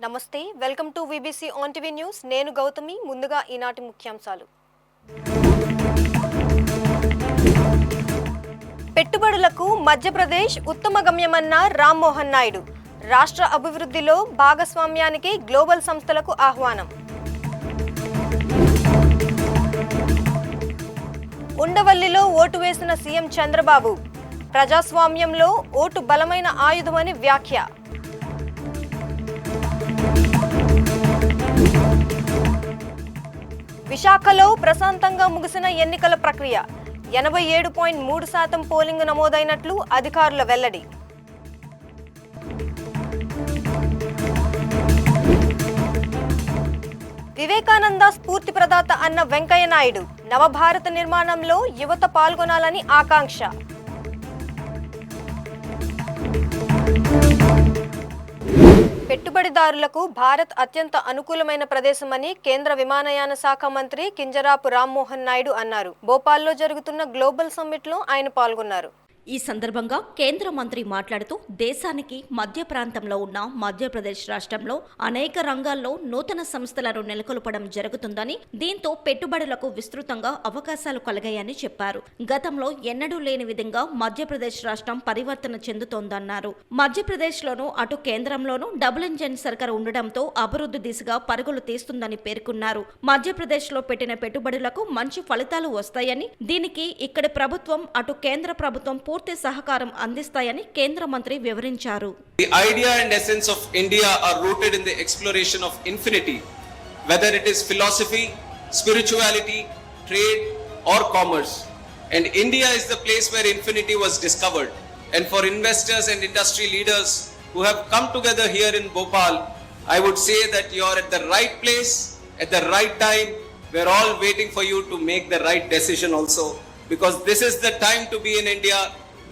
నమస్తే, welcome to VBC on TV news. నేను గౌతమి. ముందుగా ఈనాటి ముఖ్యాంశాలు. పెట్టుబడులకు మధ్యప్రదేశ్ ఉత్తమ గమ్యమన్న రామ్మోహన్ నాయుడు. రాష్ట్ర అభివృద్ధిలో భాగస్వామ్యానికి గ్లోబల్ సంస్థలకు ఆహ్వానం. ఉండవల్లిలో ఓటు వేసిన సీఎం చంద్రబాబు. ప్రజాస్వామ్యంలో ఓటు బలమైన ఆయుధమని వ్యాఖ్య. విశాఖలో ప్రశాంతంగా ముగిసిన ఎన్నికల ప్రక్రియ. 87.3% పోలింగ్ నమోదైనట్లు అధికారుల వెల్లడి. వివేకానంద స్ఫూర్తి ప్రదాత అన్న వెంకయ్య నాయుడు. నవభారత నిర్మాణంలో యువత పాల్గొనాలని ఆకాంక్ష. పెట్టుబడిదారులకు భారత్ అత్యంత అనుకూలమైన ప్రదేశమని కేంద్ర విమానయాన శాఖ మంత్రి కింజరాపు రామ్మోహన్ నాయుడు అన్నారు. భోపాల్లో జరుగుతున్న గ్లోబల్ సమ్మిట్ లో ఆయన పాల్గొన్నారు. ఈ సందర్భంగా కేంద్ర మంత్రి మాట్లాడుతూ దేశానికి మధ్య ప్రాంతంలో ఉన్న మధ్యప్రదేశ్ రాష్ట్రంలో అనేక రంగాల్లో నూతన సంస్థలను నెలకొల్పడం జరుగుతుందని, దీంతో పెట్టుబడులకు విస్తృతంగా అవకాశాలు కలిగాయని చెప్పారు. గతంలో ఎన్నడూ లేని విధంగా మధ్యప్రదేశ్ రాష్ట్రం పరివర్తన చెందుతోందన్నారు. మధ్యప్రదేశ్లోనూ అటు కేంద్రంలోనూ డబుల్ ఇంజిన్ సర్కార్ ఉండడంతో అభివృద్ధి దిశగా పరుగులు తీస్తుందని పేర్కొన్నారు. మధ్యప్రదేశ్లో పెట్టిన పెట్టుబడులకు మంచి ఫలితాలు వస్తాయని, దీనికి ఇక్కడి ప్రభుత్వం అటు కేంద్ర ప్రభుత్వం పూర్తి సహకారం అందిస్తాయని కేంద్ర మంత్రి వివరించారు. The idea and essence of India are rooted in the exploration of infinity, whether it is philosophy, spirituality, trade or commerce. And India is the place where infinity was discovered. And for investors and industry leaders who have come together here in Bhopal, I would say that you are at the right place at the right time. We're all waiting for you to make the right decision also, because this is the time to be in India,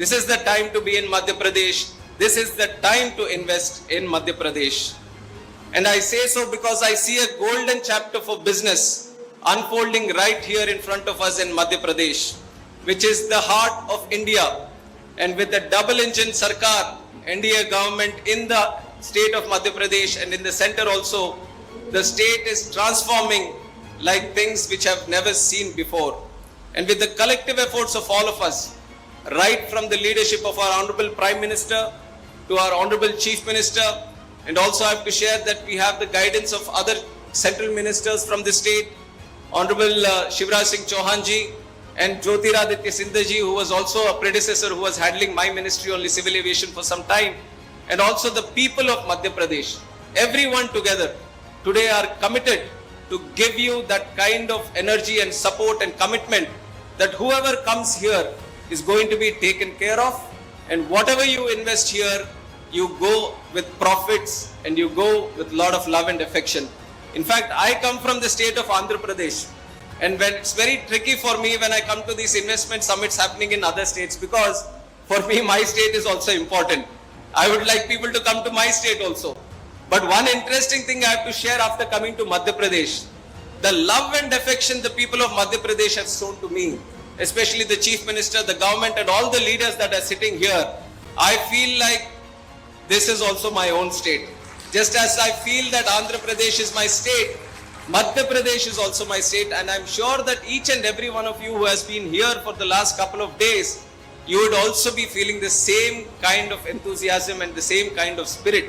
this is the time to be in Madhya Pradesh, this is the time to invest in Madhya Pradesh. And I say so because I see a golden chapter for business unfolding right here in front of us in Madhya Pradesh, which is the heart of India. And with the double engine Sarkar, NDA government in the state of Madhya Pradesh and in the center also, the state is transforming like things which have never seen before. And with the collective efforts of all of us, right from the leadership of our Honorable Prime Minister to our Honorable Chief Minister, and also I have to share that we have the guidance of other central ministers from the state, Honorable Shivraj Singh Chauhan ji and Jyotiraditya Sindha ji, who was also a predecessor who was handling my ministry, only civil aviation, for some time, and also the people of Madhya Pradesh. Everyone together today are committed to give you that kind of energy and support and commitment that whoever comes here is going to be taken care of, and whatever you invest here, you go with profits and you go with lot of love and affection. In fact, I come from the state of Andhra Pradesh, and when it's very tricky for me when I come to these investment summits happening in other states, because for me my state is also important. I would like people to come to my state also. But one interesting thing I have to share after coming to Madhya Pradesh, the love and affection the people of Madhya Pradesh have shown to me, especially the Chief Minister, the government and all the leaders that are sitting here, I feel like this is also my own state. Just as I feel that Andhra Pradesh is my state, Madhya Pradesh is also my state, and I'm sure that each and every one of you who has been here for the last couple of days, you would also be feeling the same kind of enthusiasm and the same kind of spirit.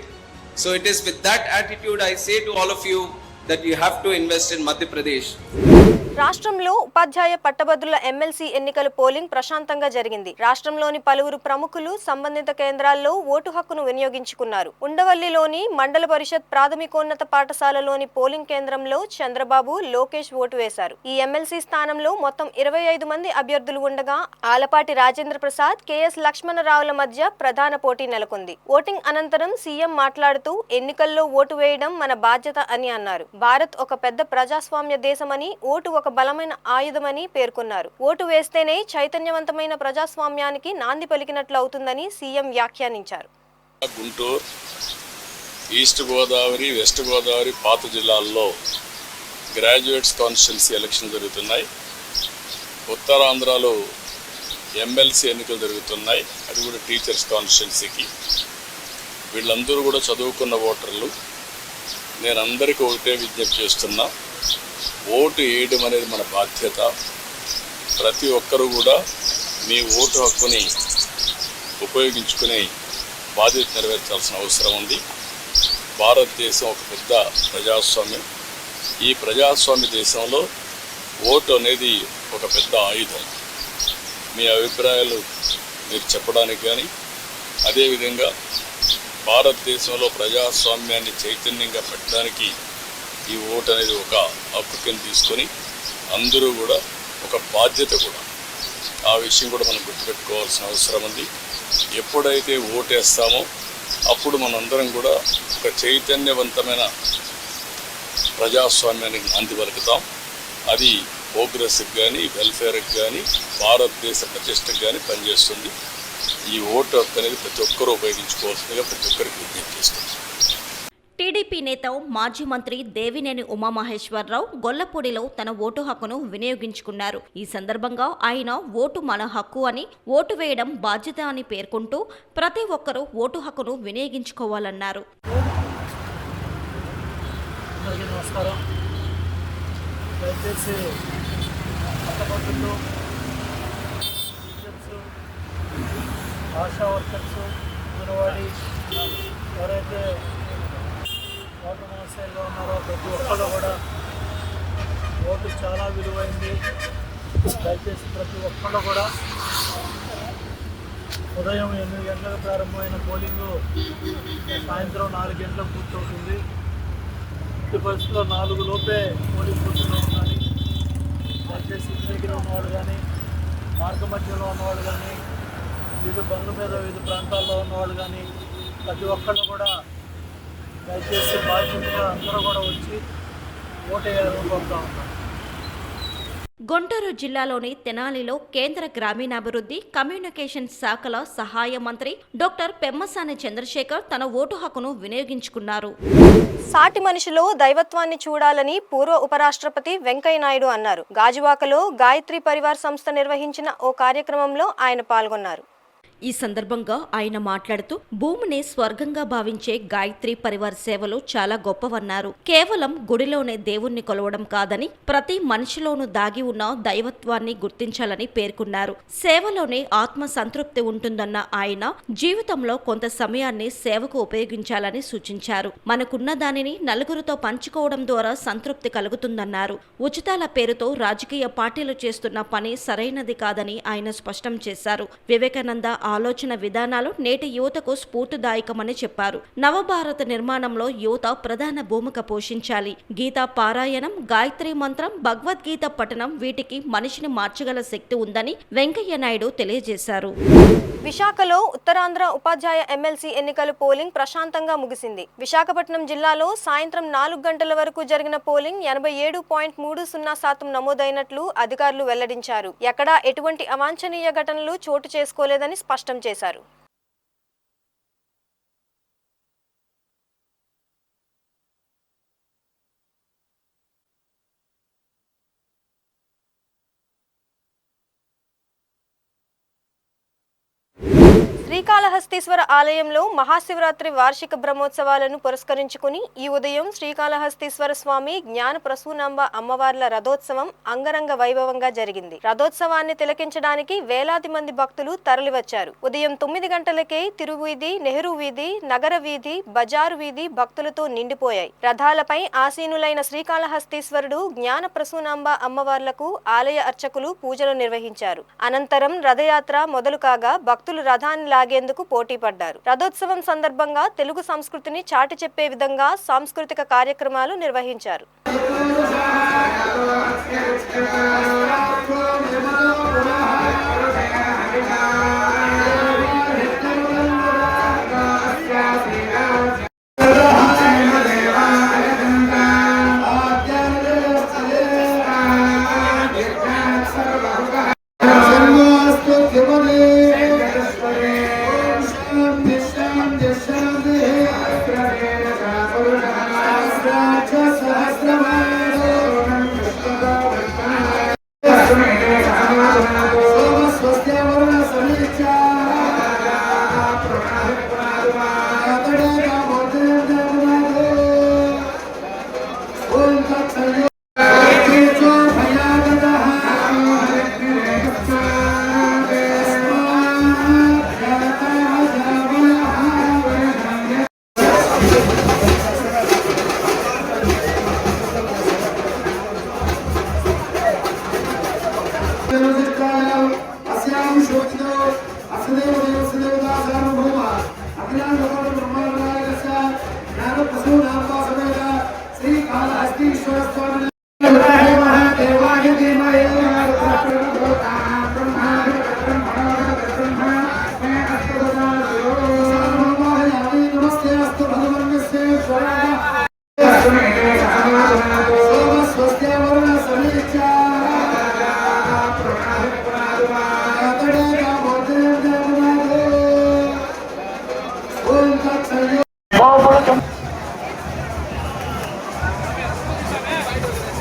So it is with that attitude I say to all of you that you have to invest in Madhya Pradesh. రాష్ట్రంలో ఉపాధ్యాయ పట్టభద్రుల MLC ఎన్నికల polling ప్రశాంతంగా జరిగింది. రాష్ట్రంలోని పలువురు ప్రముఖులు సంబంధిత కేంద్రాల్లో ఓటు హక్కును వినియోగించుకున్నారు. ఉండవల్లిలోని మండల పరిషత్ ప్రాథమికోన్నత పాఠశాలలోని పోలింగ్ కేంద్రంలో చంద్రబాబు, లోకేష్ ఓటు వేశారు. ఈ ఎమ్మెల్సీ స్థానంలో మొత్తం 25 మంది అభ్యర్థులు ఉండగా ఆలపాటి రాజేంద్ర ప్రసాద్, కెఎస్ లక్ష్మణరావుల మధ్య ప్రధాన పోటీ నెలకొంది. ఓటింగ్ అనంతరం సీఎం మాట్లాడుతూ ఎన్నికల్లో ఓటు వేయడం మన బాధ్యత అని అన్నారు. భారత్ ఒక పెద్ద ప్రజాస్వామ్య దేశమని, ఓటు ఒక బలమైన ఆయుధమని పేర్కొన్నారు. ఓటు వేస్తేనే చైతన్యవంతమైన ప్రజాస్వామ్యానికి నాంది పలికినట్లు అవుతుందని సీఎం వ్యాఖ్యానించారు. గుంటూరు, ఈస్ట్ గోదావరి, వెస్ట్ గోదావరి, పాత జిల్లాల్లో గ్రాడ్యుయేట్స్ కాన్స్టిట్యున్సీ ఎలక్షన్ జరుగుతున్నాయి. ఉత్తరాంధ్రలో ఎమ్మెల్సీ ఎన్నికలు జరుగుతున్నాయి, అది కూడా టీచర్స్ కాన్స్టిట్యున్సీకి. వీళ్ళందరూ కూడా చదువుకున్న ఓటర్లు. నేను అందరికీ ఒకటే విజ్ఞప్తి చేస్తున్నా, ఓటు వేయడం అనేది మన బాధ్యత. ప్రతి ఒక్కరూ కూడా మీ ఓటు హక్కుని ఉపయోగించుకునే బాధ్యత నెరవేర్చాల్సిన అవసరం ఉంది. భారతదేశం ఒక పెద్ద ప్రజాస్వామ్యం. ఈ ప్రజాస్వామ్య దేశంలో ఓటు అనేది ఒక పెద్ద ఆయుధం. మీ అభిప్రాయాలు మీరు చెప్పడానికి కానీ, అదేవిధంగా భారతదేశంలో ప్రజాస్వామ్యాన్ని చైతన్యంగా పెట్టడానికి ఈ ఓటు అనేది ఒక హక్కు కింద తీసుకొని అందరూ కూడా ఒక బాధ్యత కూడా, ఆ విషయం కూడా మనం గుర్తుపెట్టుకోవాల్సిన అవసరం ఉంది. ఎప్పుడైతే ఓటేస్తామో అప్పుడు మనందరం కూడా ఒక చైతన్యవంతమైన ప్రజాస్వామ్యానికి నాంది పలుకుతాం. అది ప్రోగ్రెస్కి కానీ, వెల్ఫేర్కి కానీ, భారతదేశ ప్రతిష్టకు కానీ పనిచేస్తుంది. ఈ ఓటు హక్కు అనేది ప్రతి ఒక్కరూ ఉపయోగించుకోవాల్సిందిగా ప్రతి ఒక్కరికి విజ్ఞప్తి చేస్తుంది. టీడీపీ నేత మాజీ మంత్రి దేవినేని ఉమామహేశ్వరరావు గొల్లపూడిలో తన ఓటు హక్కును వినియోగించుకున్నారు. ఈ సందర్భంగా ఆయన ఓటు మన హక్కు అని, ఓటు వేయడం బాధ్యత అని పేర్కొంటూ ప్రతి ఒక్కరూ ఓటు హక్కును వినియోగించుకోవాలన్నారు. నమస్కారం. దయచేసి పట్టభద్రులు, టీచర్స్, ఆశా వర్కర్స్, అంగన్వాడీ ఎవరైతే ఓటు సమస్యల్లో ఉన్నారో ప్రతి ఒక్కరు కూడా ఓటు చాలా విలువైంది. దయచేసి ప్రతి ఒక్కరు కూడా ఉదయం 8 గంటలకు ప్రారంభమైన పోలింగు సాయంత్రం 4 గంటలకు పూర్తవుతుంది. ఈ పరిస్థితుల్లో 4 లోపే పోలింగ్ బూత్లో ఉండాలి. దయచేసి ఇంటి దగ్గర ఉన్నవాళ్ళు కానీ, మార్గ మధ్యలో ఉన్నవాళ్ళు కానీ, వివిధ బండ్ల మీద వివిధ ప్రాంతాల్లో ఉన్నవాళ్ళు కానీ ప్రతి ఒక్కళ్ళు కూడా దయచేసి బాధ్యతగా అందరూ కూడా వచ్చి ఓటేయాలని కోరుతా ఉన్నాం. గుంటూరు జిల్లాలోని తెనాలిలో కేంద్ర గ్రామీణాభివృద్ధి కమ్యూనికేషన్ శాఖల సహాయ మంత్రి డాక్టర్ పెమ్మసాని చంద్రశేఖర్ తన ఓటు హక్కును వినియోగించుకున్నారు. సాటి మనిషిలో దైవత్వాన్ని చూడాలని పూర్వ ఉపరాష్ట్రపతి వెంకయ్య నాయుడు అన్నారు. గాజువాకలో గాయత్రి పరివార్ సంస్థ నిర్వహించిన ఓ కార్యక్రమంలో ఆయన పాల్గొన్నారు. ఈ సందర్భంగా ఆయన మాట్లాడుతూ భూమిని స్వర్గంగా భావించే గాయత్రి పరివార్ సేవలు చాలా గొప్పవన్నారు. కేవలం గుడిలోనే దేవుణ్ణి కొలవడం కాదని ప్రతి మనిషిలోనూ దాగి ఉన్న దైవత్వాన్ని గుర్తించాలని పేర్కొన్నారు. సేవలోనే ఆత్మ సంతృప్తి ఉంటుందన్న ఆయన జీవితంలో కొంత సమయాన్ని సేవకు ఉపయోగించాలని సూచించారు. మనకున్న దానిని నలుగురితో పంచుకోవడం ద్వారా సంతృప్తి కలుగుతుందన్నారు. ఉచితాల పేరుతో రాజకీయ పార్టీలు చేస్తున్న పని సరైనది కాదని ఆయన స్పష్టం చేశారు. వివేకానంద ఆలోచన విధానాలు నేటి యువతకు స్ఫూర్తిదాయకమని చెప్పారు. నవభారత నిర్మాణంలో యువత ప్రధాన భూమిక పోషించాలి. గీతా పారాయణం, గాయత్రి మంత్రం, భగవద్గీత పఠనం వీటికి మనిషిని మార్చగల శక్తి ఉందని వెంకయ్య నాయుడు తెలియజేశారు. విశాఖలో ఉత్తరాంధ్ర ఉపాధ్యాయ ఎమ్మెల్సీ ఎన్నికల పోలింగ్ ప్రశాంతంగా ముగిసింది. విశాఖపట్నం జిల్లాలో సాయంత్రం 4 గంటల వరకు జరిగిన పోలింగ్ 87.30% నమోదైనట్లు అధికారులు వెల్లడించారు. ఎక్కడా ఎటువంటి అవాంఛనీయ ఘటనలు చోటు చేసుకోలేదని స్పష్టం చేశారు. శ్రీకాళహస్తీశ్వర ఆలయంలో మహాశివరాత్రి వార్షిక బ్రహ్మోత్సవాలను పురస్కరించుకుని ఈ ఉదయం శ్రీకాళహస్తీశ్వర స్వామి జ్ఞాన ప్రసూనాంబ అమ్మవార్ల రథోత్సవం అంగరంగ వైభవంగా జరిగింది. రథోత్సవాన్ని తిలకించడానికి వేలాది మంది భక్తులు తరలివచ్చారు. ఉదయం 9 గంటలకే తిరువీధి, నెహ్రూ వీధి, నగర వీధి, బజారు వీధి భక్తులతో నిండిపోయాయి. రథాలపై ఆసీనులైన శ్రీకాళహస్తీశ్వరుడు జ్ఞాన ప్రసూనాంబ అమ్మవార్లకు ఆలయ అర్చకులు పూజలు నిర్వహించారు. అనంతరం రథయాత్ర మొదలు కాగా భక్తులు రథాన్ని లాగేందుకు పోటీ పడ్డారు. రథోత్సవం సందర్భంగా తెలుగు సంస్కృతిని చాటి చెప్పే విధంగా సాంస్కృతిక కార్యక్రమాలు నిర్వహించారు.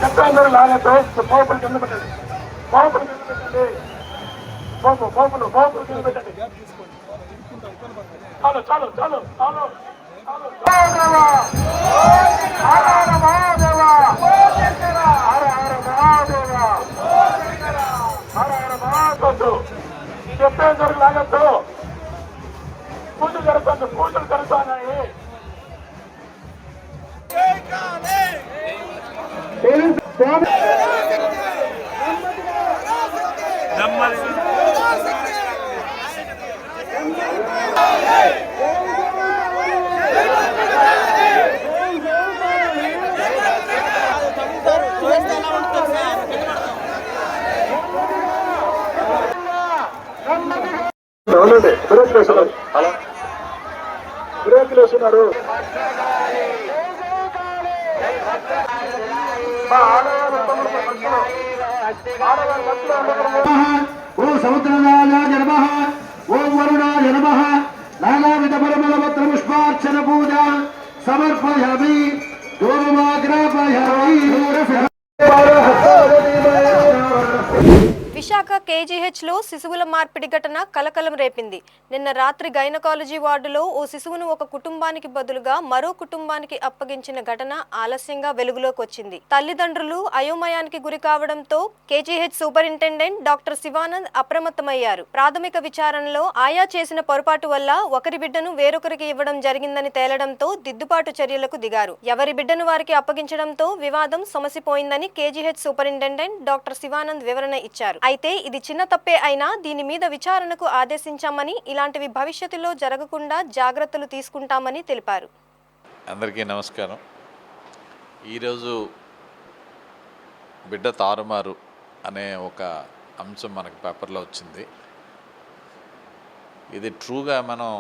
చెప్పండి లాగతో మోపులు కింద పెట్టండి, మోపులు కింద పెట్టండి, మోపులు కింద పెట్టండి. చాలు చాలు చాలు చాలు చెప్పేసరికి లాగద్దు. పూజలు జరుగుతుంది, పూజలు జరుగుతున్నాయి. బ్రేకులు వేస్తున్నారు. ఓ సముద్రనాథాయ నమః, ఓం వరుణాయ నమః. నానావిధ పరిమళపత్ర పుష్పార్చన పూజ సమర్పయామి. విశాఖ కేజీహెచ్ లో శిశువుల మార్పిడి ఘటన కలకలం రేపింది. నిన్న రాత్రి గైనకాలజీ వార్డులో ఓ శిశువును ఒక కుటుంబానికి బదులుగా మరో కుటుంబానికి అప్పగించిన ఘటన ఆలస్యంగా వెలుగులోకి వచ్చింది. తల్లిదండ్రులు అయోమయానికి గురి కావడంతో కేజీహెచ్ సూపరింటెండెంట్ డాక్టర్ శివానంద్ అప్రమత్తమయ్యారు. ప్రాథమిక విచారణలో ఆయా చేసిన పొరపాటు వల్ల ఒకరి బిడ్డను వేరొకరికి ఇవ్వడం జరిగిందని తేలడంతో దిద్దుబాటు చర్యలకు దిగారు. ఎవరి బిడ్డను వారికి అప్పగించడంతో వివాదం సమసిపోయిందని కేజీహెచ్ సూపరింటెండెంట్ డాక్టర్ శివానంద్ వివరణ ఇచ్చారు. అయితే ఇది చిన్న తప్పే అయినా దీని మీద విచారణకు ఆదేశించామని, ఇలాంటివి భవిష్యత్తులో జరగకుండా జాగ్రత్తలు తీసుకుంటామని తెలిపారు. అందరికీ నమస్కారం. ఈరోజు బిడ్డ తారుమారు అనే ఒక అంశం మనకు పేపర్లో వచ్చింది. ఇది ట్రూగా మనం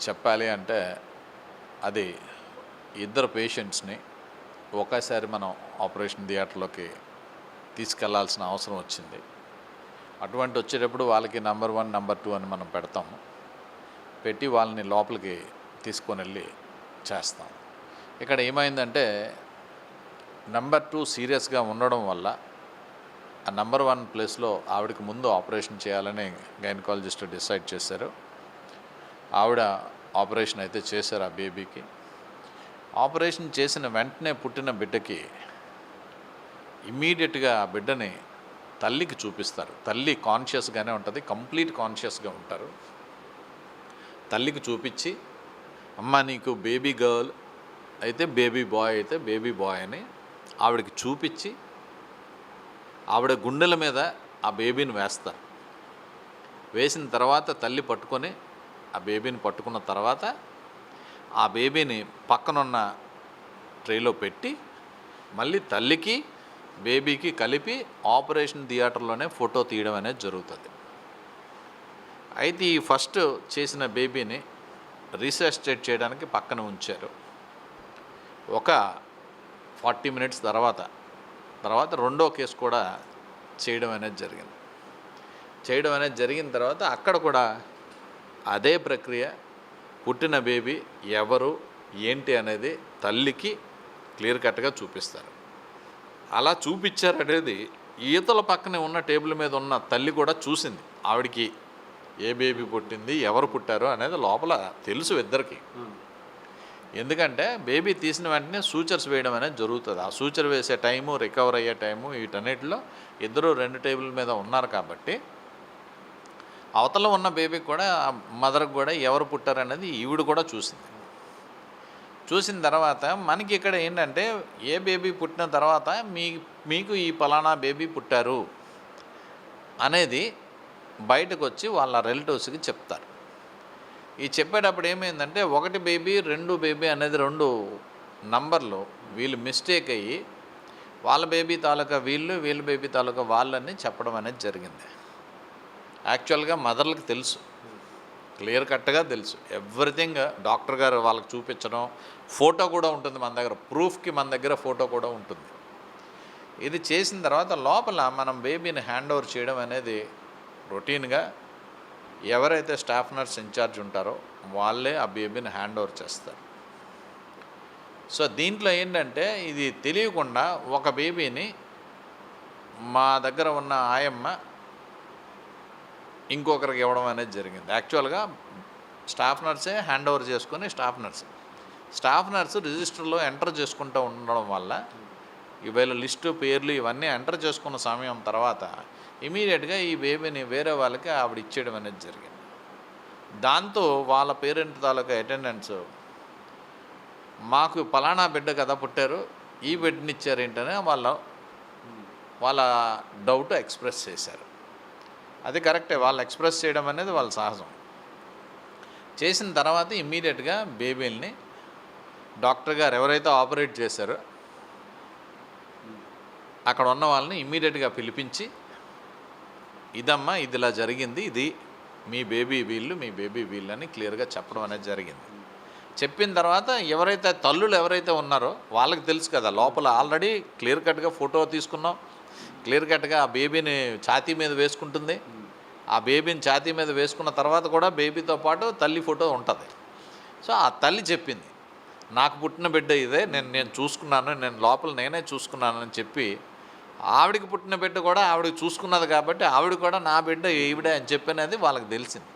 చెప్పాలి అంటే అది ఇద్దరు పేషెంట్స్ని ఒకేసారి మనం ఆపరేషన్ థియేటర్లోకి తీసుకెళ్లాల్సిన అవసరం వచ్చింది. అటువంటి వచ్చేటప్పుడు వాళ్ళకి నెంబర్ 1 నెంబర్ 2 అని మనం పెడతాము. పెట్టి వాళ్ళని లోపలికి తీసుకొని వెళ్ళి చేస్తాం. ఇక్కడ ఏమైందంటే నెంబర్ 2 సీరియస్గా ఉండడం వల్ల ఆ నెంబర్ 1 ప్లేస్లో ఆవిడకి ముందు ఆపరేషన్ చేయాలని గైనకాలజిస్ట్ డిసైడ్ చేశారు. ఆవిడ ఆపరేషన్ అయితే చేశారు ఆ బేబీకి. ఆపరేషన్ చేసిన వెంటనే పుట్టిన బిడ్డకి ఇమ్మీడియట్గా ఆ బిడ్డని తల్లికి చూపిస్తారు. తల్లి కాన్షియస్గానే ఉంటుంది, కంప్లీట్ కాన్షియస్గా ఉంటారు. తల్లికి చూపించి అమ్మ నీకు బేబీ గర్ల్ అయితే బేబీ బాయ్ అయితే బేబీ బాయ్ అని ఆవిడకి చూపించి ఆవిడ గుండెల మీద ఆ బేబీని వేస్తారు. వేసిన తర్వాత తల్లి పట్టుకొని ఆ బేబీని పట్టుకున్న తర్వాత ఆ బేబీని పక్కనున్న ట్రేలో పెట్టి మళ్ళీ తల్లికి బేబీకి కలిపి ఆపరేషన్ థియేటర్లోనే ఫోటో తీయడం అనేది జరుగుతుంది. అయితే ఈ ఫస్ట్ చేసిన బేబీని రీసెస్టేట్ చేయడానికి పక్కన ఉంచారు. ఒక 40 మినిట్స్ తర్వాత రెండో కేసు కూడా చేయడం అనేది జరిగిన తర్వాత అక్కడ కూడా అదే ప్రక్రియ. పుట్టిన బేబీ ఎవరు ఏంటి అనేది తల్లికి క్లియర్ కట్గా చూపిస్తారు. అలా చూపించారనేది ఈతల పక్కనే ఉన్న టేబుల్ మీద ఉన్న తల్లి కూడా చూసింది. ఆవిడికి ఏ బేబీ పుట్టింది, ఎవరు పుట్టారు అనేది లోపల తెలుసు ఇద్దరికి. ఎందుకంటే బేబీ తీసిన వెంటనే సూచర్స్ వేయడం అనేది జరుగుతుంది. ఆ సూచర్ వేసే టైము, రికవర్ అయ్యే టైము, వీటన్నిటిలో ఇద్దరు 2 టేబుల్ మీద ఉన్నారు కాబట్టి అవతల ఉన్న బేబీకి కూడా మదర్కి కూడా ఎవరు పుట్టారనేది ఈవిడ కూడా చూసింది. చూసిన తర్వాత మనకి ఇక్కడ ఏంటంటే ఏ బేబీ పుట్టిన తర్వాత మీకు ఈ పలానా బేబీ పుట్టారు అనేది బయటకు వచ్చి వాళ్ళ రిలేటివ్స్కి చెప్తారు. ఈ చెప్పేటప్పుడు ఏమైందంటే 1 బేబీ 2 బేబీ అనేది 2 నంబర్లు వీళ్ళు మిస్టేక్ అయ్యి వాళ్ళ బేబీ తాలూకా వీళ్ళ బేబీ తాలూకా వాళ్ళని చెప్పడం అనేది జరిగింది. యాక్చువల్గా మదర్లకు తెలుసు క్లియర్ కట్గా తెలుసు ఎవ్రీథింగ్. డాక్టర్ గారు వాళ్ళకి చూపించడం, ఫోటో కూడా ఉంటుంది మన దగ్గర, ప్రూఫ్కి మన దగ్గర ఫోటో కూడా ఉంటుంది. ఇది చేసిన తర్వాత లోపల మనం బేబీని హ్యాండ్ ఓవర్ చేయడం అనేది రొటీన్గా ఎవరైతే స్టాఫ్ నర్స్ ఇన్ఛార్జ్ ఉంటారో వాళ్ళే ఆ బేబీని హ్యాండ్ ఓవర్ చేస్తారు. సో దీంట్లో ఏంటంటే ఇది తెలియకుండా ఒక బేబీని మా దగ్గర ఉన్న ఆయమ్మ ఇంకొకరికి ఇవ్వడం అనేది జరిగింది. యాక్చువల్గా స్టాఫ్ నర్సే హ్యాండ్ ఓవర్ చేసుకొని స్టాఫ్ నర్సు రిజిస్టర్లో ఎంటర్ చేసుకుంటూ ఉండడం వల్ల వీళ్ళ లిస్టు పేర్లు ఇవన్నీ ఎంటర్ చేసుకున్న సమయం తర్వాత ఇమీడియట్గా ఈ బేబీని వేరే వాళ్ళకి ఆవిడ ఇచ్చేయడం అనేది జరిగింది. దాంతో వాళ్ళ పేరెంట్ తాలూకా అటెండెన్స్ మాకు పలానా బిడ్డ కదా పుట్టారు, ఈ బిడ్డని ఇచ్చారు ఏంటనే వాళ్ళ డౌట్ ఎక్స్ప్రెస్ చేశారు. అది కరెక్టే, వాళ్ళు ఎక్స్ప్రెస్ చేయడం అనేది వాళ్ళ సహజం. చేసిన తర్వాత ఇమ్మీడియట్గా బేబీల్ని డాక్టర్ గారు ఎవరైతే ఆపరేట్ చేశారో అక్కడ ఉన్న వాళ్ళని ఇమ్మీడియట్గా పిలిపించి ఇదమ్మా ఇది ఇలా జరిగింది, ఇది మీ బేబీ వీళ్ళు అని క్లియర్గా చెప్పడం అనేది జరిగింది. చెప్పిన తర్వాత ఎవరైతే తల్లులు ఎవరైతే ఉన్నారో వాళ్ళకి తెలుసు కదా, లోపల ఆల్రెడీ క్లియర్ కట్గా ఫోటో తీసుకున్నాం, క్లియర్ కట్గా ఆ బేబీని ఛాతీ మీద వేసుకుంటుంది. ఆ బేబీని ఛాతీ మీద వేసుకున్న తర్వాత కూడా బేబీతో పాటు తల్లి ఫోటో ఉంటుంది. సో ఆ తల్లి చెప్పింది నాకు పుట్టిన బిడ్డ ఇదే, నేను చూసుకున్నాను, నేను లోపల నేనే చూసుకున్నాను అని చెప్పి ఆవిడికి పుట్టిన బిడ్డ కూడా ఆవిడకి చూసుకున్నది కాబట్టి ఆవిడ కూడా నా బిడ్డ ఈవిడే అని చెప్పినది వాళ్ళకి తెలిసింది.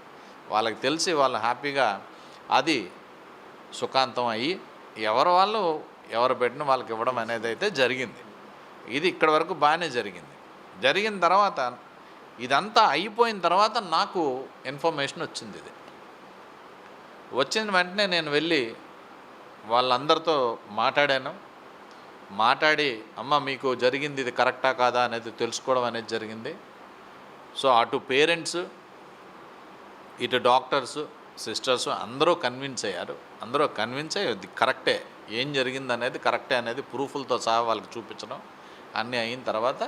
వాళ్ళకి తెలిసి వాళ్ళు హ్యాపీగా అది సుఖాంతం అయ్యి ఎవరి బిడ్డను వాళ్ళకి ఇవ్వడం అనేది అయితే జరిగింది. ఇది ఇక్కడ వరకు బాగానే జరిగింది. జరిగిన తర్వాత ఇదంతా అయిపోయిన తర్వాత నాకు ఇన్ఫర్మేషన్ వచ్చింది. ఇది వచ్చిన వెంటనే నేను వెళ్ళి వాళ్ళందరితో మాట్లాడి అమ్మ మీకు జరిగింది ఇది కరెక్టా కాదా అనేది తెలుసుకోవడం అనేది జరిగింది. సో అటు పేరెంట్స్ ఇటు డాక్టర్స్ సిస్టర్స్ అందరూ కన్విన్స్ అయ్యారు. అందరూ కన్విన్స్ అయ్యి ఇది కరెక్టే, ఏం జరిగింది అనేది కరెక్టే అనేది ప్రూఫ్లతో సహా వాళ్ళకి చూపించడం అన్నీ అయిన తర్వాత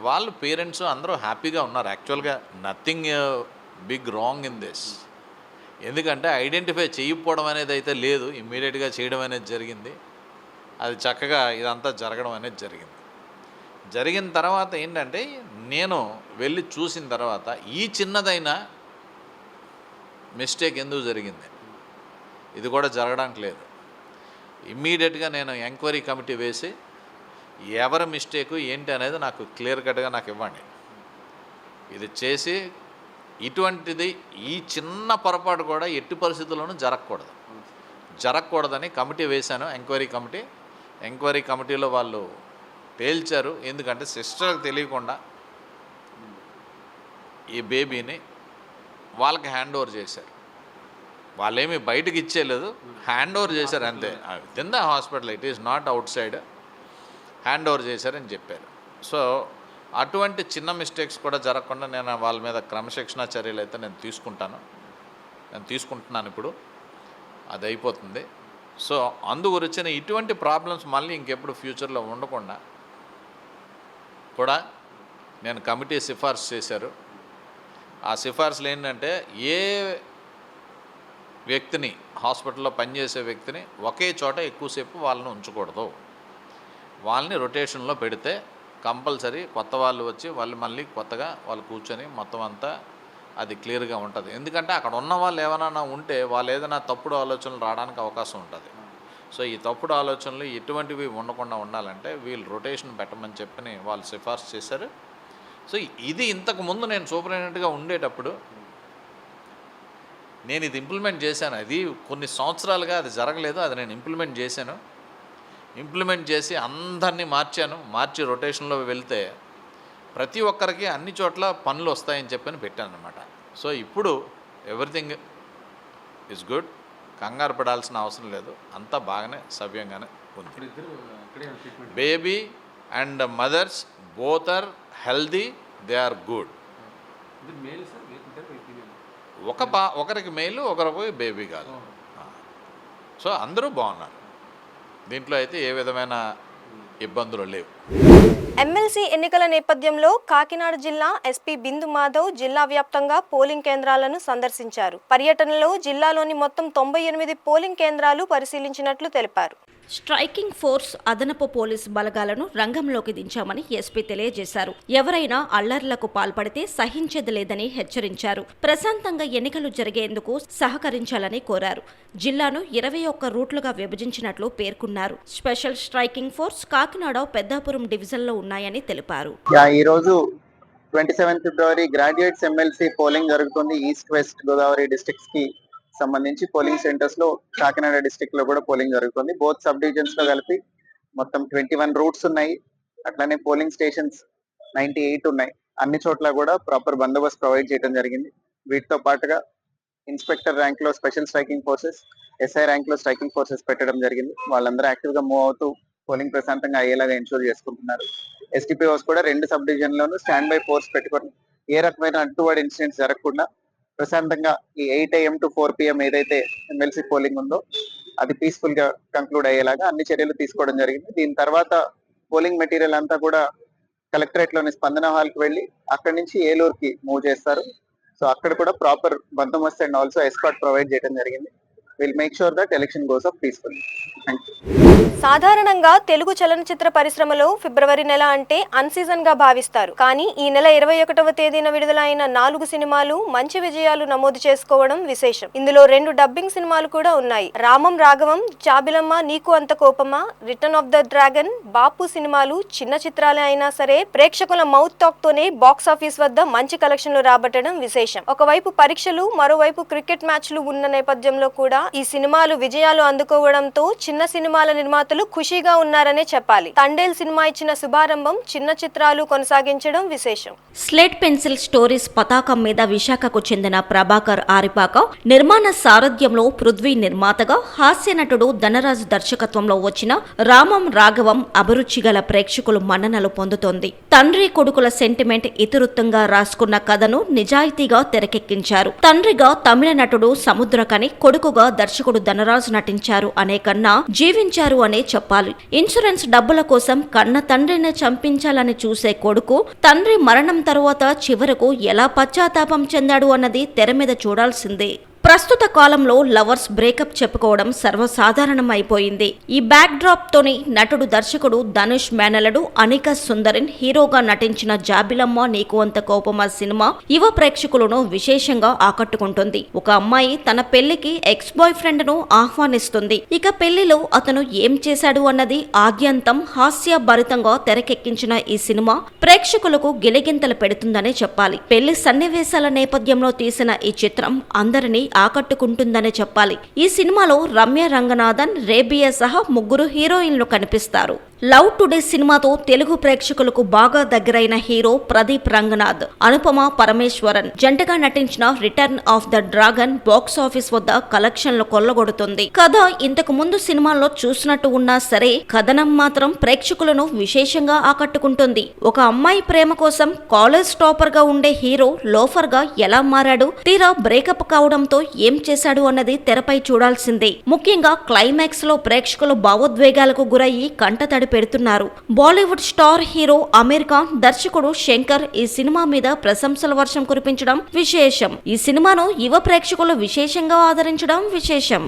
వాళ్ళు పేరెంట్స్ అందరూ హ్యాపీగా ఉన్నారు. యాక్చువల్గా nothing big wrong in this. ఎందుకంటే ఐడెంటిఫై చేయకపోవడం అనేది అయితే లేదు, ఇమ్మీడియట్గా చేయడం అనేది జరిగింది. అది చక్కగా ఇదంతా జరగడం అనేది జరిగింది. జరిగిన తర్వాత ఏంటంటే నేను వెళ్ళి చూసిన తర్వాత ఈ చిన్నదైన మిస్టేక్ ఎందుకు జరిగింది, ఇది కూడా జరగడానికి లేదు. ఇమ్మీడియట్గా నేను ఎంక్వైరీ కమిటీ వేసి ఎవరి మిస్టేకు ఏంటి అనేది నాకు క్లియర్ కట్గా నాకు ఇవ్వండి. ఇది చేసి ఇటువంటిది ఈ చిన్న పొరపాటు కూడా ఎట్టి పరిస్థితుల్లోనూ జరగకూడదని కమిటీ వేశాను, ఎంక్వైరీ కమిటీలో వాళ్ళు తేల్చారు. ఎందుకంటే సిస్టర్కి తెలియకుండా ఈ బేబీని వాళ్ళకి హ్యాండ్ ఓవర్ చేశారు. వాళ్ళేమీ బయటకు ఇచ్చేయలేదు, హ్యాండ్ ఓవర్ చేశారు అంతే. With in the hospital, it is not out side, hand over చేశారని చెప్పారు. సో అటువంటి చిన్న మిస్టేక్స్ కూడా జరగకుండా నేను వాళ్ళ మీద క్రమశిక్షణా చర్యలు అయితే నేను తీసుకుంటున్నాను. ఇప్పుడు అది అయిపోతుంది. సో అందు గురించిన ఇటువంటి ప్రాబ్లమ్స్ మళ్ళీ ఇంకెప్పుడు ఫ్యూచర్లో ఉండకుండా కూడా నేను కమిటీ సిఫార్సు చేశారు. ఆ సిఫార్సులు ఏంటంటే ఏ వ్యక్తిని హాస్పిటల్లో పనిచేసే వ్యక్తిని ఒకే చోట ఎక్కువసేపు వాళ్ళని ఉంచకూడదు, వాళ్ళని రొటేషన్లో పెడితే కంపల్సరీ కొత్త వాళ్ళు వచ్చి వాళ్ళు మళ్ళీ కొత్తగా వాళ్ళు కూర్చొని మొత్తం అంతా అది క్లియర్గా ఉంటుంది. ఎందుకంటే అక్కడ ఉన్న వాళ్ళు ఏమైనా ఉంటే వాళ్ళు ఏదైనా తప్పుడు ఆలోచనలు రావడానికి అవకాశం ఉంటుంది. సో ఈ తప్పుడు ఆలోచనలు ఎటువంటివి ఉండకుండా ఉండాలంటే వీళ్ళు రొటేషన్ పెట్టమని చెప్పని వాళ్ళు సిఫార్సు చేశారు. సో ఇది ఇంతకుముందు నేను సూపరింటెండెంట్గా ఉండేటప్పుడు నేను ఇది ఇంప్లిమెంట్ చేశాను. అది కొన్ని సంవత్సరాలుగా అది జరగలేదు, అది నేను ఇంప్లిమెంట్ చేసి అందరినీ మార్చి రొటేషన్లో వెళ్తే ప్రతి ఒక్కరికి అన్ని చోట్ల పనులు వస్తాయని చెప్పని పెట్టాను అనమాట. సో ఇప్పుడు ఎవ్రీథింగ్ ఈజ్ గుడ్, కంగారు పడాల్సిన అవసరం లేదు, అంతా బాగానే సవ్యంగానే ఉంది. Baby and mothers both are healthy, they are good. ఒకరికి మేలు ఒకరికి బేబీ కాదు. సో అందరూ బాగున్నారు, దీంట్లో అయితే ఏ విధమైన ఇబ్బందులు లేవు. ఎమ్మెల్సీ ఎన్నికల నేపథ్యంలో కాకినాడ జిల్లా ఎస్పీ బిందు మాధవ్ జిల్లా వ్యాప్తంగా పోలింగ్ కేంద్రాలను సందర్శించారు. పర్యటనలో జిల్లాలోని మొత్తం 98 పోలింగ్ కేంద్రాలు పరిశీలించినట్లు తెలిపారు. స్ట్రైకింగ్ ఫోర్స్ అదనపు పోలీసు బలగాలను రంగంలోకి దించామని ఎస్పీ తెలియజేశారు. ఎవరైనా అల్లర్లకు పాల్పడితే సహించేది లేదని హెచ్చరించారు. ప్రశాంతంగా ఎన్నికలు జరిగేందుకు సహకరించాలని కోరారు. జిల్లాను 21 రూట్లుగా విభజించినట్లు పేర్కొన్నారు. Special striking force Kakinada Peddapuram డివిజన్లో ఉన్నాయని తెలిపారు. ఈ రోజు 27 ఫిబ్రవరి గ్రాడ్యుయేట్స్ ఎమ్మెల్సీ పోలింగ్ జరుగుతుంది. ఈస్ట్ వెస్ట్ గోదావరి డిస్ట్రిక్ట్స్ కి సంబంధించి పోలింగ్ సెంటర్స్ లో కాకినాడ డిస్ట్రిక్ట్ లో కూడా పోలింగ్ జరుగుతుంది. బోత్ సబ్ డివిజన్స్ లో కలిపి మొత్తం 21 రూట్స్ ఉన్నాయి. అట్లానే పోలింగ్ స్టేషన్స్ 98 ఉన్నాయి. అన్ని చోట్ల కూడా ప్రాపర్ బందోబస్తు ప్రొవైడ్ చేయడం జరిగింది. వీటితో పాటుగా ఇన్స్పెక్టర్ ర్యాంక్ లో special striking forces, SI rank లో స్ట్రైకింగ్ ఫోర్సెస్ పెట్టడం జరిగింది. వాళ్ళందరూ యాక్టివ్ గా మూవ్ అవుతూ పోలింగ్ ప్రశాంతంగా అయ్యేలాగా ఎన్షూర్ చేసుకుంటున్నారు. ఎస్టీపీఓస్ కూడా 2 sub division loan stand by force పెట్టుకొని ఏ రకమైన అన్టువర్డ్ ఇన్సిడెంట్స్ జరగకుండా ప్రశాంతంగా ఈ 8 AM to 4 PM ఏదైతే ఎమ్మెల్సీ పోలింగ్ ఉందో అది పీస్ఫుల్ గా కంక్లూడ్ అయ్యేలాగా అన్ని చర్యలు తీసుకోవడం జరిగింది. దీని తర్వాత పోలింగ్ మెటీరియల్ అంతా కూడా కలెక్టరేట్ లోని స్పందన హాల్ కి వెళ్ళి అక్కడి నుంచి ఏలూరుకి మూవ్ చేస్తారు. సో అక్కడ కూడా ప్రాపర్ బందోబస్తు అండ్ ఆల్సో ఎస్కార్ట్ ప్రొవైడ్ చేయడం జరిగింది. Will make sure that election goes off peaceful. Thank you. సాధారణంగా తెలుగు చలనచిత్ర పరిశ్రమలో ఫిబ్రవరి నెల అంటే అన్సీజన్ గా భావిస్తారు. కానీ ఈ నెల 21వ తేదీన విడుదలైన 4 సినిమాలు మంచి విజయాలు నమోదు చేసుకోవడం విశేషం. ఇందులో 2 డబ్బింగ్ సినిమాలు కూడా ఉన్నాయి. రామం రాఘవం, జాబిలమ్మ నీకు అంత కోపమా, రిటర్న్ ఆఫ్ ద డ్రాగన్, బాపు సినిమాలు చిన్న చిత్రాలే అయినా సరే ప్రేక్షకుల మౌత్ టాక్ తోనే బాక్స్ ఆఫీస్ వద్ద మంచి కలెక్షన్లు రాబట్టడం విశేషం. ఒకవైపు పరీక్షలు, మరోవైపు క్రికెట్ మ్యాచ్లు ఉన్న నేపథ్యంలో కూడా ఈ సినిమాలు విజయాలు అందుకోవడంతో చిన్న సినిమాల నిర్మాతలు ఖుషీగా ఉన్నారనే చెప్పాలి. తండేల్ సినిమా ఇచ్చిన శుభారంభం చిన్న చిత్రాలు కొనసాగించడం విశేషం. స్లేట్ పెన్సిల్ స్టోరీస్ పతాకం మీద విశాఖకు చెందిన ప్రభాకర్ ఆరిపాక నిర్మాణ సారథ్యంలో పృథ్వీ నిర్మాతగా, హాస్య నటుడు ధనరాజ్ దర్శకత్వంలో వచ్చిన రామం రాఘవం అభిరుచి గల ప్రేక్షకులు మన్ననలు పొందుతోంది. తండ్రి కొడుకుల సెంటిమెంట్ ఇతివృత్తంగా రాసుకున్న కథను నిజాయితీగా తెరకెక్కించారు. తండ్రిగా తమిళ నటుడు సముద్రకని, కొడుకుగా దర్శకుడు ధనరాజ్ నటించారు అనే కన్నా జీవించారు అనే చెప్పాలి. ఇన్సూరెన్స్ డబ్బుల కోసం కన్న తండ్రిని చంపించాలని చూసే కొడుకు తండ్రి మరణం తరువాత చివరకు ఎలా పశ్చాత్తాపం చెందాడు అన్నది తెర మీద చూడాల్సిందే. ప్రస్తుత కాలంలో లవర్స్ బ్రేకప్ చెప్పుకోవడం సర్వసాధారణం అయిపోయింది. ఈ బ్యాక్ డ్రాప్ తోని నటుడు దర్శకుడు ధనుష్ మేనలుడు అనిక సుందరన్ హీరోగా నటించిన జాబిలమ్మ నీకు అంత కోపమా సినిమా యువ ప్రేక్షకులను విశేషంగా ఆకట్టుకుంటుంది. ఒక అమ్మాయి తన పెళ్లికి ఎక్స్ బాయ్ ఫ్రెండ్ ను ఆహ్వానిస్తుంది. ఇక పెళ్లిలో అతను ఏం చేశాడు అన్నది ఆద్యంతం హాస్యభరితంగా తెరకెక్కించిన ఈ సినిమా ప్రేక్షకులకు గిలిగింతలు పెడుతుందనే చెప్పాలి. పెళ్లి సన్నివేశాల నేపథ్యంలో తీసిన ఈ చిత్రం అందరినీ ఆకట్టుకుంటుందనే చెప్పాలి. ఈ సినిమాలో రమ్య రంగనాథన్, రేబియా సహా 3 హీరోయిన్లు కనిపిస్తారు. లవ్ టుడే సినిమాతో తెలుగు ప్రేక్షకులకు బాగా దగ్గరైన హీరో ప్రదీప్ రంగనాథ్, అనుపమ పరమేశ్వరన్ జంటగా నటించిన return of the dragon box office వద్ద కలెక్షన్లు కొల్లగొడుతుంది. కథ ఇంతకు ముందు సినిమాల్లో చూసినట్టు ఉన్నా సరే కథనం మాత్రం ప్రేక్షకులను విశేషంగా ఆకట్టుకుంటుంది. ఒక అమ్మాయి ప్రేమ కోసం కాలేజ్ టాపర్ గా ఉండే హీరో లోఫర్ గా ఎలా మారాడు, తీరా బ్రేకప్ కావడంతో ఏం చేశాడు అన్నది తెరపై చూడాల్సిందే. ముఖ్యంగా క్లైమాక్స్ లో ప్రేక్షకులు భావోద్వేగాలకు గురయ్యి కంటతడి పెడుతున్నారు. బాలీవుడ్ స్టార్ హీరో అమీర్ ఖాన్, దర్శకుడు శంకర్ ఈ సినిమా మీద ప్రశంసల వర్షం కురిపించడం విశేషం. ఈ సినిమాను యువ ప్రేక్షకులు విశేషంగా ఆదరించడం విశేషం.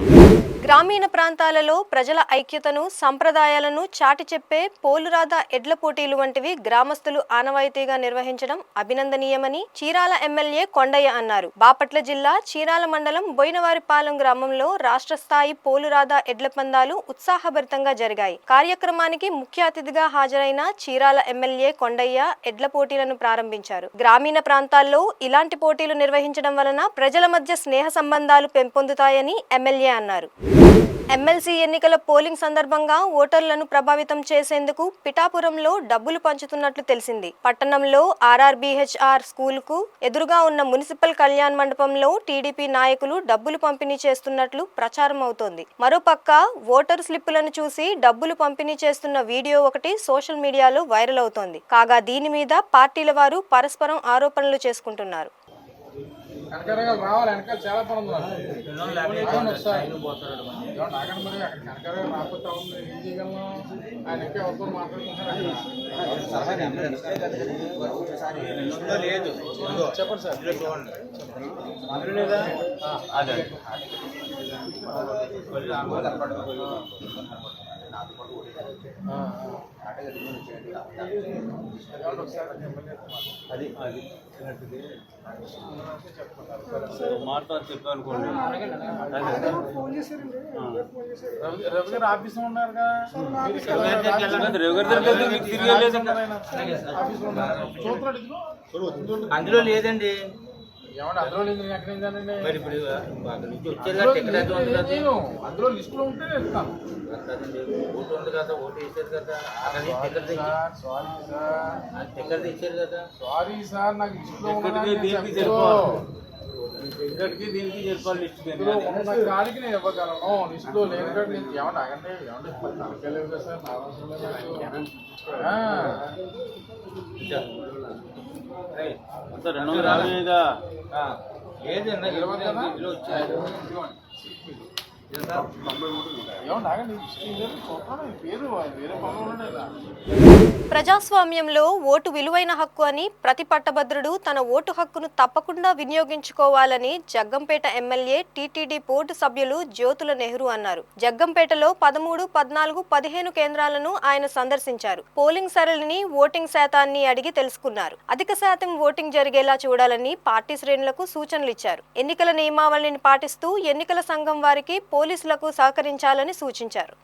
గ్రామీణ ప్రాంతాలలో ప్రజల ఐక్యతను, సంప్రదాయాలను చాటి చెప్పే పోలురాధ ఎడ్ల పోటీలు వంటివి గ్రామస్తులు ఆనవాయితీగా నిర్వహించడం అభినందనీయమని చీరాల ఎమ్మెల్యే కొండయ్య అన్నారు. బాపట్ల జిల్లా చీరాల మండలం బోయినవారిపాలెం గ్రామంలో రాష్ట్ర స్థాయి పోలురాధ ఎడ్ల పందాలు ఉత్సాహభరితంగా జరిగాయి. కార్యక్రమానికి ముఖ్య అతిథిగా హాజరైన చీరాల ఎమ్మెల్యే కొండయ్య ఎడ్ల పోటీలను ప్రారంభించారు. గ్రామీణ ప్రాంతాల్లో ఇలాంటి పోటీలు నిర్వహించడం వలన ప్రజల మధ్య స్నేహ సంబంధాలు పెంపొందుతాయని ఎమ్మెల్యే అన్నారు. ఎమ్మెల్సీ ఎన్నికల పోలింగ్ సందర్భంగా ఓటర్లను ప్రభావితం చేసేందుకు పిఠాపురంలో డబ్బులు పంచుతున్నట్లు తెలిసింది. పట్టణంలో ఆర్ఆర్బీహెచ్ఆర్ స్కూల్ కు ఎదురుగా ఉన్న మున్సిపల్ కళ్యాణ్ మండపంలో టీడీపీ నాయకులు డబ్బులు పంపిణీ చేస్తున్నట్లు ప్రచారం అవుతోంది. మరోపక్క ఓటర్ స్లిప్పులను చూసి డబ్బులు పంపిణీ చేస్తున్న వీడియో ఒకటి సోషల్ మీడియాలో వైరల్ అవుతోంది. కాగా దీని మీద పార్టీల వారు పరస్పరం ఆరోపణలు చేసుకుంటున్నారు. కనకరగా రావాలి, వెనకాల చాలా పని ఉంది. ఒకసారి నాగండి మరి అక్కడ కనకరగా రాకపోతే ఏం చేయగలను? ఆయన ఎక్కే వస్తువులు మాట్లాడుకుంటున్నారు. చెప్పండి సార్, అందులో లేదా? అదే మాట్లాడి చెప్పానుకోండి. రవి గారు ఆఫీస్లో ఉన్నారుగా, అందులో లేదండి. ఏమంటే అందులో లేదు, నేను ఎక్కడ ఏంటండి? మరి ఇప్పుడు వచ్చేది అందులో లిస్టులో ఉంటే నేను ఇస్తాను. ఓటు ఉంది కదా, ఓటు వేసారు కదా, సారీ సార్, టికెట్ ఇచ్చారు కదా. సారీ సార్, నాకు లిస్టులో దీనికి చెప్పాలి. లిస్టులో ఉన్న కాడికి నేను ఇవ్వగలను, లిస్టులో లేని కాడికి నేను ఏమంటే ఆగండి, ఏమంటే తనకెళ్ళేవి కదా సార్, నా అవసరం మొత్తం 250గా ఏదండి ప్రజాస్వామ్యంలో ఓటు విలువైన హక్కు అని ప్రతి పట్టభద్రుడు తన ఓటు హక్కును తప్పకుండా వినియోగించుకోవాలని జగ్గంపేట ఎమ్మెల్యే టీటీడీ బోర్డు సభ్యులు జ్యోతుల నెహ్రూ అన్నారు. జగ్గంపేటలో 13, 14, 15 కేంద్రాలను ఆయన సందర్శించారు. పోలింగ్ సరళిని, ఓటింగ్ శాతాన్ని అడిగి తెలుసుకున్నారు. అధిక శాతం ఓటింగ్ జరిగేలా చూడాలని పార్టీ శ్రేణులకు సూచనలు ఇచ్చారు. ఎన్నికల నియమావళిని పాటిస్తూ ఎన్నికల సంఘం వారికి, పోలీసులకు సహకరించాలని సూచించారు.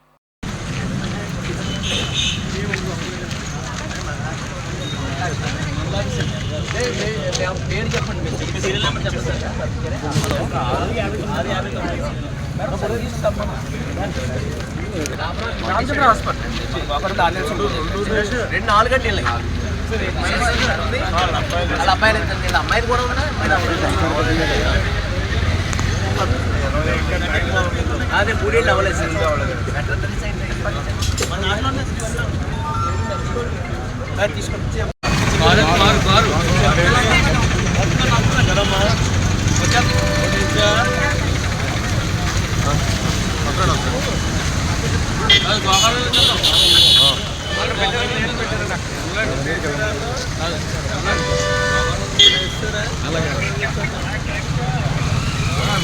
అమ్మాయిలు కూడా ఉన్నా అదే 3 ఏళ్ళు అవ్వలేదు సార్. తీసుకొచ్చి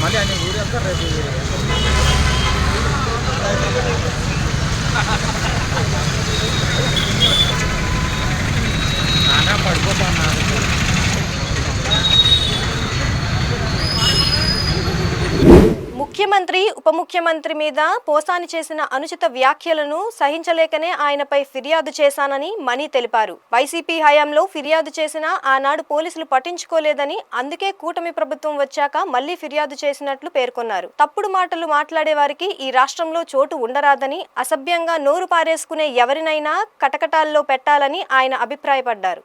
మళ్ళీ అన్ని ఊరు అంతా రేపు పడిపోతాను. ముఖ్యమంత్రి, ఉప ముఖ్యమంత్రి మీద పోసాని చేసిన అనుచిత వ్యాఖ్యలను సహించలేకనే ఆయనపై ఫిర్యాదు చేశానని మణి తెలిపారు. వైసీపీ హయాంలో ఫిర్యాదు చేసినా ఆనాడు పోలీసులు పట్టించుకోలేదని, అందుకే కూటమి ప్రభుత్వం వచ్చాక మళ్లీ ఫిర్యాదు చేసినట్లు పేర్కొన్నారు. తప్పుడు మాటలు మాట్లాడే వారికి ఈ రాష్ట్రంలో చోటు ఉండరాదని, అసభ్యంగా నోరు పారేసుకునే ఎవరినైనా కటకటాల్లో పెట్టాలని ఆయన అభిప్రాయపడ్డారు.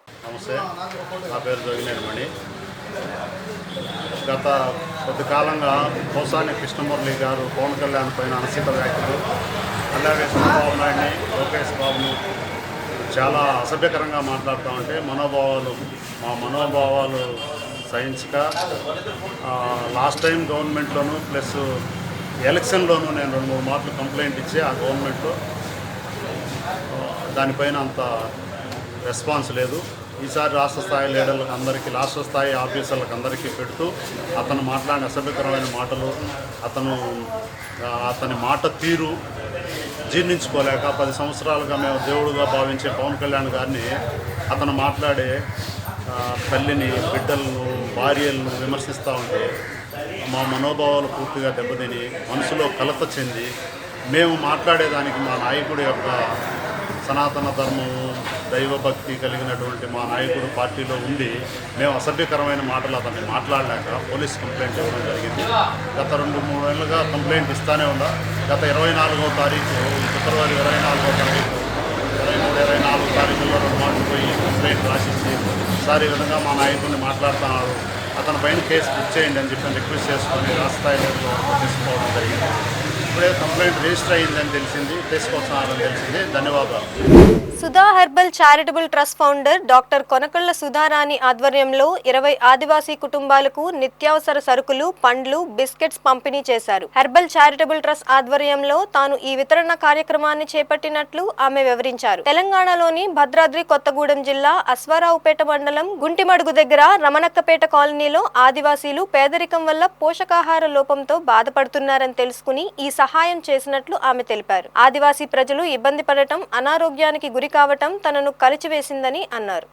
గత కొద్ది కాలంగా పోసాని కృష్ణమురళి గారు పవన్ కళ్యాణ్ పైన అనుచిత వ్యాఖ్యలు, అలాగే చంద్రబాబు నాయుడిని, లోకేష్ బాబును చాలా అసభ్యకరంగా మాట్లాడుతూ ఉంటే మా మనోభావాలు సహించక లాస్ట్ టైం గవర్నమెంట్లోనూ ప్లస్ ఎలక్షన్లోనూ నేను 2-3 మార్లు కంప్లైంట్ ఇచ్చి ఆ గవర్నమెంట్లో దానిపైన అంత రెస్పాన్స్ లేదు. ఈసారి రాష్ట్ర స్థాయి లీడర్లకు అందరికీ, రాష్ట్ర స్థాయి ఆఫీసర్లకు అందరికీ పెడుతూ అతను మాట్లాడిన అసభ్యకరమైన మాటలు, అతని మాట తీరు జీర్ణించుకోలేక 10 సంవత్సరాలుగా మేము దేవుడుగా భావించే పవన్ కళ్యాణ్ గారిని అతను మాట్లాడే తల్లిని, బిడ్డలను, భార్యలను విమర్శిస్తూ ఉంటే మా మనోభావాలు పూర్తిగా దెబ్బతిని మనసులో కలత చెంది మేము మాట్లాడేదానికి మా నాయకుడి యొక్క సనాతన ధర్మము, దైవభక్తి కలిగినటువంటి మా నాయకుడు పార్టీలో ఉండి మేము అసభ్యకరమైన మాటలు అతన్ని మాట్లాడలేక పోలీస్ కంప్లైంట్ ఇవ్వడం జరిగింది. గత 2-3 ఏళ్ళుగా కంప్లైంట్ ఇస్తూనే ఉందా. గత 24వ తారీఖు, ఫిబ్రవరి 24వ తారీఖు, 23-24 తారీఖుల్లో 2 మార్లు పోయి కంప్లైంట్ రాసిచ్చి ఈసారి ఈ విధంగా మా నాయకుడిని మాట్లాడుతున్నారు, అతని పైన కేసు బుక్ చేయండి అని చెప్పి రిక్వెస్ట్ చేసుకొని రాష్ట్ర స్థాయి తీసుకోవడం జరిగింది. ఇప్పుడే కంప్లైంట్ రిజిస్టర్ అయ్యిందని తెలిసింది, తీసుకొస్తున్నారని తెలిసింది. ధన్యవాదాలు. Sudha herbal charitable trust founder doctor Konakalla Sudharani ఆధ్వర్యంలో 20 ఆదివాసీ కుటుంబాలకు నిత్యావసర సరుకులు, పండ్లు, బిస్కెట్స్ పంపిణీ చేశారు. హెర్బల్ చారిటబుల్ ట్రస్ట్ ఆధ్వర్యంలో తాను ఈ వితరణ కార్యక్రమాన్ని చేపట్టినట్లు ఆమె వివరించారు. తెలంగాణలోని భద్రాద్రి కొత్తగూడెం జిల్లా అశ్వారావుపేట మండలం గుంటిమడుగు దగ్గర రమణక్కపేట కాలనీలో ఆదివాసీలు పేదరికం వల్ల పోషకాహార లోపంతో బాధపడుతున్నారని తెలుసుకుని ఈ సహాయం చేసినట్లు ఆమె తెలిపారు. ఆదివాసీ ప్రజలు ఇబ్బంది పడటం, అనారోగ్యానికి గురి కావటం తనను కలిచివేసిందని అన్నారు.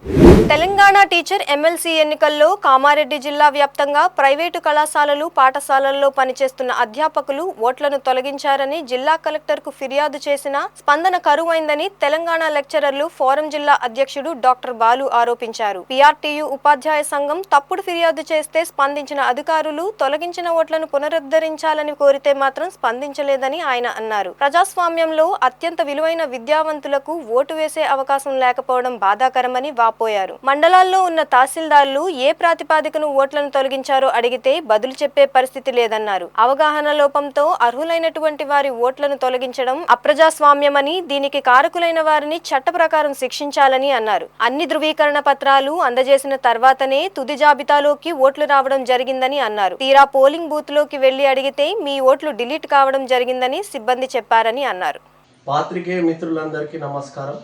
తెలంగాణ టీచర్ ఎమ్మెల్సీ ఎన్నికల్లో కామారెడ్డి జిల్లా వ్యాప్తంగా ప్రైవేటు కళాశాలలు, పాఠశాలల్లో పనిచేస్తున్న అధ్యాపకులు ఓట్లను తొలగించారని జిల్లా కలెక్టర్కు ఫిర్యాదు చేసినా స్పందన కరువైందని తెలంగాణ లెక్చరర్లు ఫోరం జిల్లా అధ్యక్షుడు డాక్టర్ బాలు ఆరోపించారు. పీఆర్టీయూ ఉపాధ్యాయ సంఘం తప్పుడు ఫిర్యాదు చేస్తే స్పందించిన అధికారులు తొలగించిన ఓట్లను పునరుద్ధరించాలని కోరితే మాత్రం స్పందించలేదని ఆయన అన్నారు. ప్రజాస్వామ్యంలో అత్యంత విలువైన విద్యావంతులకు ఓటు వేసే అవకాశం లేకపోవడం బాధాకరమని వాపోయారు. మండలాల్లో ఉన్న తహసీల్దార్లు ఏ ప్రాతిపాదికను ఓట్లను తొలగించారో అడిగితే బదులు చెప్పే పరిస్థితి లేదన్నారు. అవగాహన లోపంతో అర్హులైనటువంటి వారి ఓట్లను తొలగించడం అప్రజాస్వామ్యమని, దీనికి కారకులైన వారిని చట్ట ప్రకారం శిక్షించాలని అన్నారు. అన్ని ధృవీకరణ పత్రాలు అందజేసిన తర్వాతనే తుది జాబితాలోకి ఓట్లు రావడం జరిగిందని అన్నారు. తీరా పోలింగ్ బూత్ లోకి వెళ్లి అడిగితే మీ ఓట్లు డిలీట్ కావడం జరిగిందని సిబ్బంది చెప్పారని అన్నారు. పాత్రికేయ మిత్రులందరికీ నమస్కారం.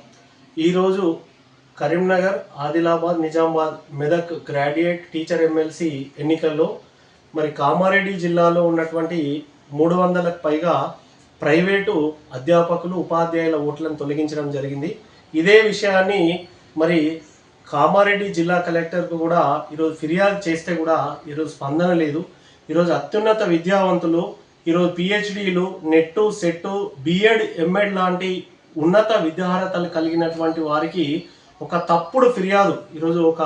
ఈరోజు Karimnagar, Adilabad, Nizamabad, Medak graduate teacher MLC ఎన్నికల్లో మరి కామారెడ్డి జిల్లాలో ఉన్నటువంటి 300లకు పైగా ప్రైవేటు అధ్యాపకులు, ఉపాధ్యాయుల ఓట్లను తొలగించడం జరిగింది. ఇదే విషయాన్ని మరి కామారెడ్డి జిల్లా కలెక్టర్కు కూడా ఈరోజు ఫిర్యాదు చేస్తే కూడా ఈరోజు స్పందన లేదు. ఈరోజు అత్యున్నత విద్యావంతులు, ఈరోజు పిహెచ్డీలు, నెట్టు, సెట్టు, బిఎడ్, ఎంఎడ్ లాంటి ఉన్నత విద్యార్హతలు కలిగినటువంటి వారికి ఒక తప్పుడు ఫిర్యాదు, ఈరోజు ఒక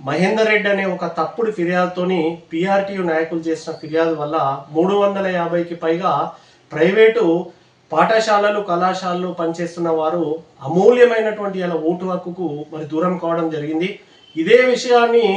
మహేందర్ రెడ్డి అనే ఒక తప్పుడు ఫిర్యాదుతోని పీఆర్టీయూ నాయకులు చేసిన ఫిర్యాదు వల్ల 350కి పైగా ప్రైవేటు పాఠశాలలు, కళాశాలలు పనిచేస్తున్న వారు అమూల్యమైనటువంటి ఇలా ఓటు హక్కుకు మరి దూరం కావడం జరిగింది. ఇదే విషయాన్ని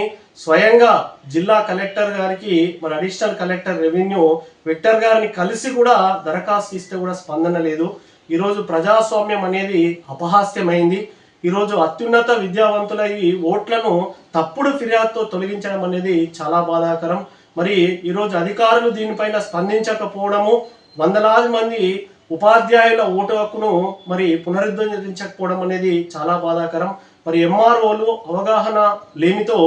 స్వయంగా జిల్లా కలెక్టర్ గారికి మరి అడిషనల్ కలెక్టర్ రెవెన్యూ విక్టర్ గారిని కలిసి కూడా దరఖాస్తు ఇస్తే కూడా స్పందన లేదు. ఈరోజు ప్రజాస్వామ్యం అనేది అపహాస్యమైంది. ఈరోజు అత్యున్నత విద్యావంతుల ఈ ఓట్లను తప్పుడు ఫిర్యాదుతో తొలగించడం అనేది చాలా బాధాకరం. మరి ఈరోజు అధికారులు దీనిపైన స్పందించకపోవడము, వందలాది మంది ఉపాధ్యాయుల ఓటు హక్కును మరి పునరుద్ధరించకపోవడం అనేది చాలా బాధాకరం. మరి ఎంఆర్ఓలు అవగాహన లేమితో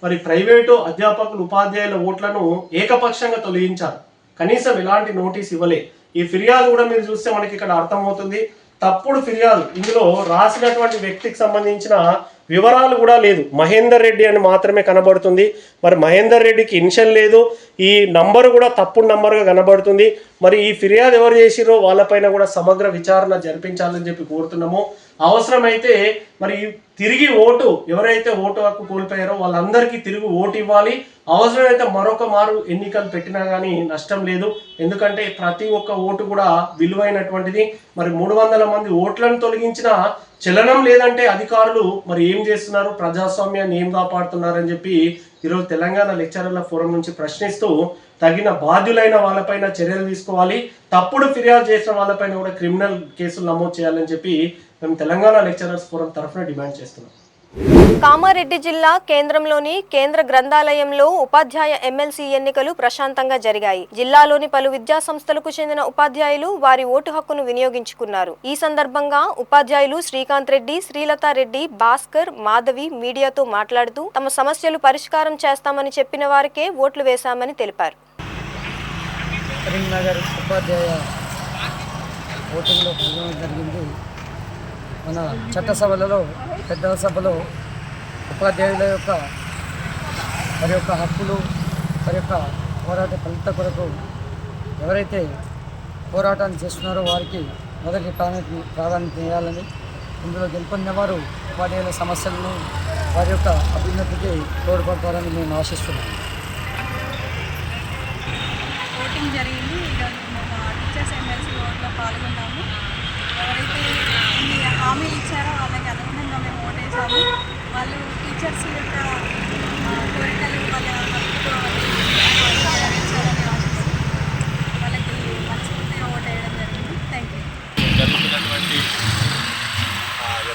మరి ప్రైవేటు అధ్యాపకులు, ఉపాధ్యాయుల ఓట్లను ఏకపక్షంగా తొలగించారు. కనీసం ఎలాంటి నోటీస్ ఇవ్వలే. ఈ ఫిర్యాదు కూడా మీరు చూస్తే మనకి ఇక్కడ అర్థమవుతుంది, తప్పుడు ఫిర్యాదు. ఇందులో రాసినటువంటి వ్యక్తికి సంబంధించిన వివరాలు కూడా లేదు. మహేందర్ రెడ్డి అని మాత్రమే కనబడుతుంది. మరి మహేందర్ రెడ్డికి ఇన్షన్ లేదు. ఈ నంబరు కూడా తప్పుడు నంబర్గా కనబడుతుంది. మరి ఈ ఫిర్యాదు ఎవరు చేసిరో వాళ్ళపైన కూడా సమగ్ర విచారణ జరిపించాలని చెప్పి కోరుతున్నాము. అవసరమైతే మరి తిరిగి ఓటు, ఎవరైతే ఓటు హక్కు కోల్పోయారో వాళ్ళందరికీ తిరిగి ఓటు ఇవ్వాలి. అవసరమైతే మరొక మారు ఎన్నికలు పెట్టినా కానీ నష్టం లేదు. ఎందుకంటే ప్రతి ఒక్క ఓటు కూడా విలువైనటువంటిది. మరి 300 మంది ఓట్లను తొలగించిన చలనం లేదంటే అధికారులు మరి ఏం చేస్తున్నారు, ప్రజాస్వామ్యాన్ని ఏం కాపాడుతున్నారని చెప్పి ఈరోజు తెలంగాణ లెక్చరర్ల ఫోరం నుంచి ప్రశ్నిస్తూ తగిన బాధ్యులైన వాళ్ళపైన చర్యలు తీసుకోవాలి. తప్పుడు ఫిర్యాదు చేసిన వాళ్ళపైన కూడా క్రిమినల్ కేసులు నమోదు చేయాలని చెప్పి మేము తెలంగాణ లెక్చరర్స్ ఫోరం తరఫున డిమాండ్ చేస్తున్నాం. కామారెడ్డి జిల్లా కేంద్రంలోని కేంద్ర గ్రంథాలయంలో ఉపాధ్యాయ ఎమ్మెల్సీ ఎన్నికలు ప్రశాంతంగా జరిగాయి. జిల్లాలోని పలు విద్యా సంస్థలకు చెందిన ఉపాధ్యాయులు వారి ఓటు హక్కును వినియోగించుకున్నారు. ఈ సందర్భంగా ఉపాధ్యాయులు శ్రీకాంత్ రెడ్డి, శ్రీలతారెడ్డి, భాస్కర్, మాధవి మీడియాతో మాట్లాడుతూ తమ సమస్యలు పరిష్కారం చేస్తామని చెప్పిన వారికే ఓట్లు వేశామని తెలిపారు. కరీంనగర్ ఉపాధ్యాయ ఓటింగ్లో పాల్గొనడం జరిగింది. మన చట్టసభలలో, పెద్దల సభలో ఉపాధ్యాయుల యొక్క వారి యొక్క హక్కులు, వారి యొక్క పోరాట ఫలిత కొరకు ఎవరైతే పోరాటాన్ని చేస్తున్నారో వారికి మొదటి ప్రాధాన్యత ఇవ్వాలని, ఇందులో గెలుపొందిన వారు ఉపాధ్యాయుల సమస్యలను, వారి యొక్క అభ్యున్నతికి తోడ్పడతారని మేము ఆశిస్తున్నాం. ఓటింగ్ జరిగింది. ఈరోజు మేము టీచర్స్ ఎమ్మెల్సీ ఓట్లో పాల్గొన్నాము. ఎవరైతే ఇన్ని హామీలు ఇచ్చారో వాళ్ళకి అనుగుణంగా మేము ఓటేసాము. వాళ్ళు టీచర్స్ యొక్క కోరికలు, వాళ్ళ హక్కులు నెరవేర్చాలని ఆశిస్తూ వాళ్ళకి మనస్ఫూర్తిగా ఓటేయాలి.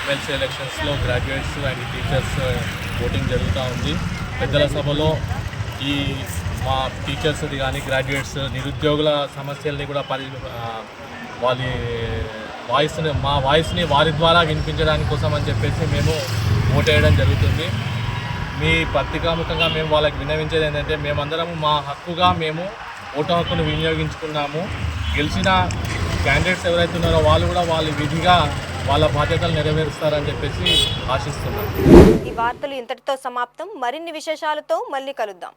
ఎమ్మెల్సీ ఎలక్షన్స్లో గ్రాడ్యుయేట్స్ అండ్ టీచర్స్ ఓటింగ్ జరుగుతూ ఉంది. పెద్దల సభలో ఈ మా టీచర్స్ది కానీ గ్రాడ్యుయేట్స్ నిరుద్యోగుల సమస్యల్ని కూడా మా వాయిస్ని వారి ద్వారా వినిపించడానికి కోసం అని చెప్పేసి మేము ఓటేయడం జరుగుతుంది. మీ పత్రికాముఖంగా మేము వాళ్ళకి విన్నవించేది ఏంటంటే మేమందరం మా హక్కుగా మేము ఓటు హక్కును వినియోగించుకున్నాము. గెలిచిన క్యాండిడేట్స్ ఎవరైతే ఉన్నారో వాళ్ళు కూడా వాళ్ళ విధిగా వాళ్ళ బాధ్యతలు నెరవేరుస్తారని చెప్పేసి ఆశిస్తున్నాం. ఈ వార్తలు ఇంతటితో సమాప్తం. మరిన్ని విశేషాలతో మళ్ళీ కలుద్దాం.